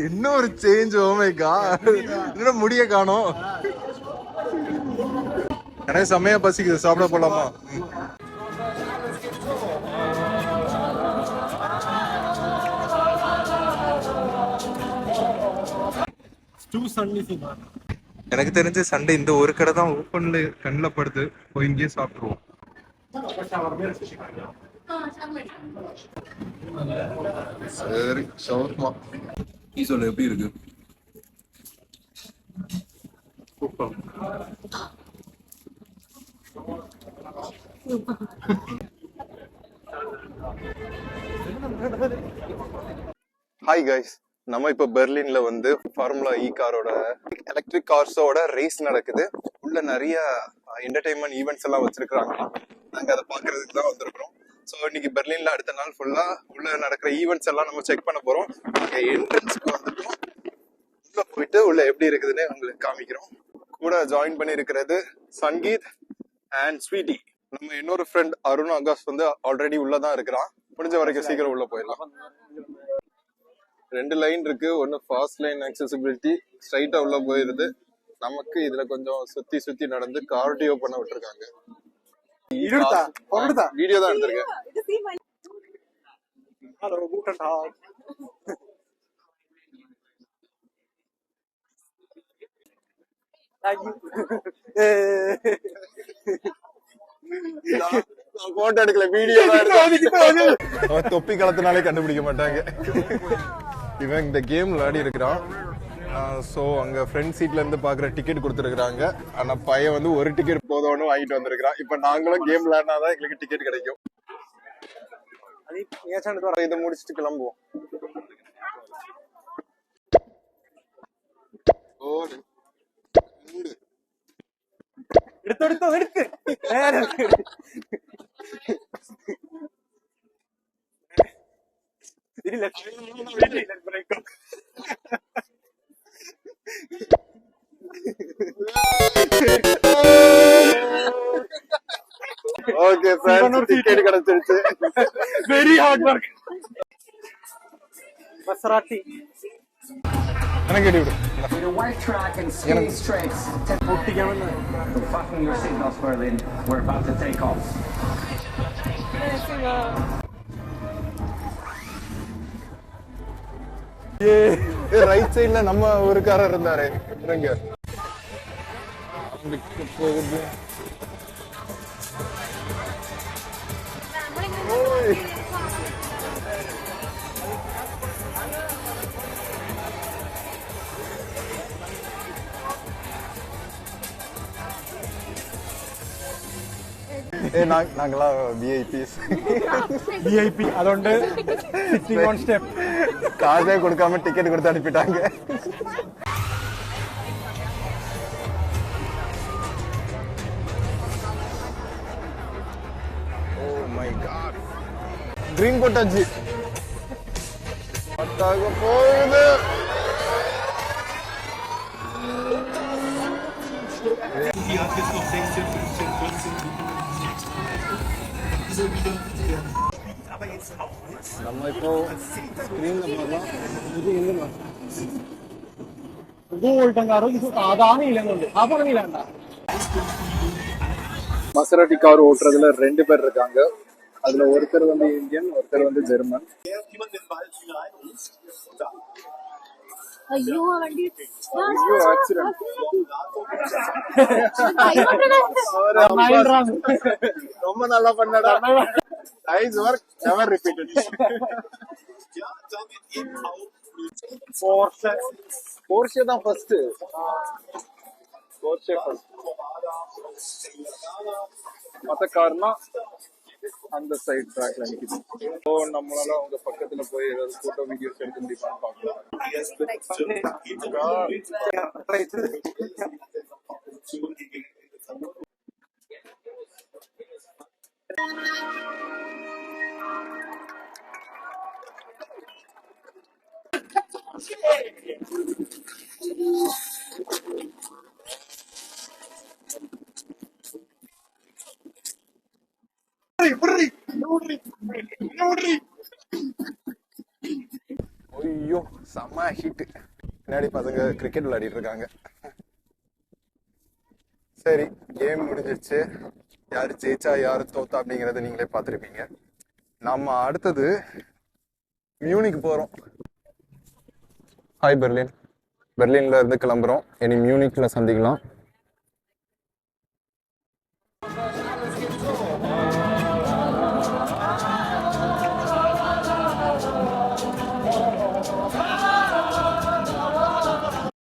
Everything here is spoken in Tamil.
என்ன ஒரு சேஞ்ச். ஓ மை காட், என்ன முடிய காணோம். எனக்கு செமையா பசிக்குது, சாப்பிட போலாமா? எனக்கு தெரிஞ்ச சண்டே இந்த ஒரு கடை தான் ஓப்பன்ல கண்ணில் படுது. போய் இங்கேயே சாப்பிடுவோம். சரி, ஷவர்மா நீ சொல்லு, எப்படி இருக்கு? ஹாய் கைஸ், நம்ம இப்ப பெர்லின்ல வந்து ஃபார்முலா இ காரோட எலக்ட்ரிக் கார்ஸோட ரேஸ் நடக்குது. உள்ள நிறைய என்டர்டைன்மெண்ட் ஈவெண்ட்ஸ் எல்லாம் வச்சிருக்காங்க. நாங்க அதை பாக்குறதுக்கு தான் வந்திருக்கிறோம். ஸோ இன்னைக்கு பெர்லின்ல அடுத்த நாள் ஃபுல்லா உள்ள நடக்கிற ஈவெண்ட்ஸ் எல்லாம் நம்ம செக் பண்ண போறோம். அங்க என்ட்ரன்ஸ்க்கு வந்துட்டோம். உள்ள போயிட்டு உள்ள எப்படி இருக்குதுன்னு உங்களுக்கு காமிக்கிறோம். கூட ஜாயின் பண்ணி இருக்கிறது சங்கீத் அண்ட் ஸ்வீட்டி. நம்ம இன்னொரு ஃப்ரெண்ட் அருண் ஆகாஷ் வந்து ஆல்ரெடி உள்ளதான் இருக்கிறான். முடிஞ்ச வரைக்கும் சீக்கிரம் உள்ள போயிடலாம். 2 லைன் இருக்கு. ஒன்னு ஃபாஸ்ட் லைன் அக்சசிபிலிட்டி, ஸ்ட்ரைட்டா உள்ள போயிருது. நமக்கு இதுல கொஞ்சம் சுத்தி சுத்தி நடந்து கார்டியோ பண்ண விட்டுருக்காங்க. வீடியோ தான் எடுத்திருக்கேன். போட்டோ எடுக்கல, வீடியோ தான். தொப்பி களத்தினாலே கண்டுபிடிக்க மாட்டாங்க. இவன் இந்த கேம் விளையாடி இருக்கிறான். ஸோ அங்க ஃப்ரண்ட் சீட்ல இருந்து பாக்குற டிக்கெட் கொடுத்துருக்காங்க. ஆனா பையன் வந்து ஒரு டிக்கெட் போதோன்னு வாங்கிட்டு வந்திருக்கான். இப்ப நாங்களும் கேம் விளையாடினாதான் எங்களுக்கு டிக்கெட் கிடைக்கும். இதை முடிச்சுட்டு கிளம்புவோம். எடுத்து ஓகே சார், டிக்கெட் கிடைச்சிருச்சு. Very hard work. மசராட்டி எனக்கு கேடி விடு. The white track and ski straights. Fasten your seatbelts, Berlin. We're about to take off. Right சைடுல நம்ம ஒரு காரர் இருந்தாரு. போகுது. நாங்களாம் விஐபிஸ். விஐபி அதோண்டு சிட்டிங் ஆன் ஸ்டெப். காசே கொடுக்காம டிக்கெட் கொடுத்து அனுப்பிட்டாங்க. ஓ மை காட், கிரீன் போட்டாச்சு. பத்தாக போகுது. நம்ம இப்போ ஸ்கிரீன்ல பார்க்கலாம். இது எங்க மசராட்டி கார் ஓட்டுறதுல 2 பேர் இருக்காங்க. அதுல ஒருத்தர் வந்து இந்தியன், ஒருத்தர் வந்து ஜெர்மன். ஐயோ வண்டி ஆக்சிடென்ட். ரொம்ப நல்லா பண்ணடா. Nice work, never repeated. Porsche தான் ஃபர்ஸ்ட். Porsche first. மத்த கார்னா அந்த சைடு ட்ராக்ல நிக்குது. ஸோ நம்மளால அவங்க பக்கத்துல போய் ஏதாவது போட்டோ வீடியோஸ் எடுக்க முடியுமான்னு பார்க்கலாம். ஐயோ செம்ம ஹீட்டு. பின்னாடி பசங்க கிரிக்கெட் விளையாடிட்டு இருக்காங்க. சரி, கேம் முடிஞ்சிருச்சு. யாரு ஜெயிச்சா யாரு தோத்தா அப்படிங்கறத நீங்களே பார்த்துருப்பீங்க. நம்ம அடுத்தது மியூனிக் போறோம். Hi Berlin. பெர்லின்ல இருந்து கிளம்புறோம். இனி மியூனிக்ல சந்திக்கலாம்.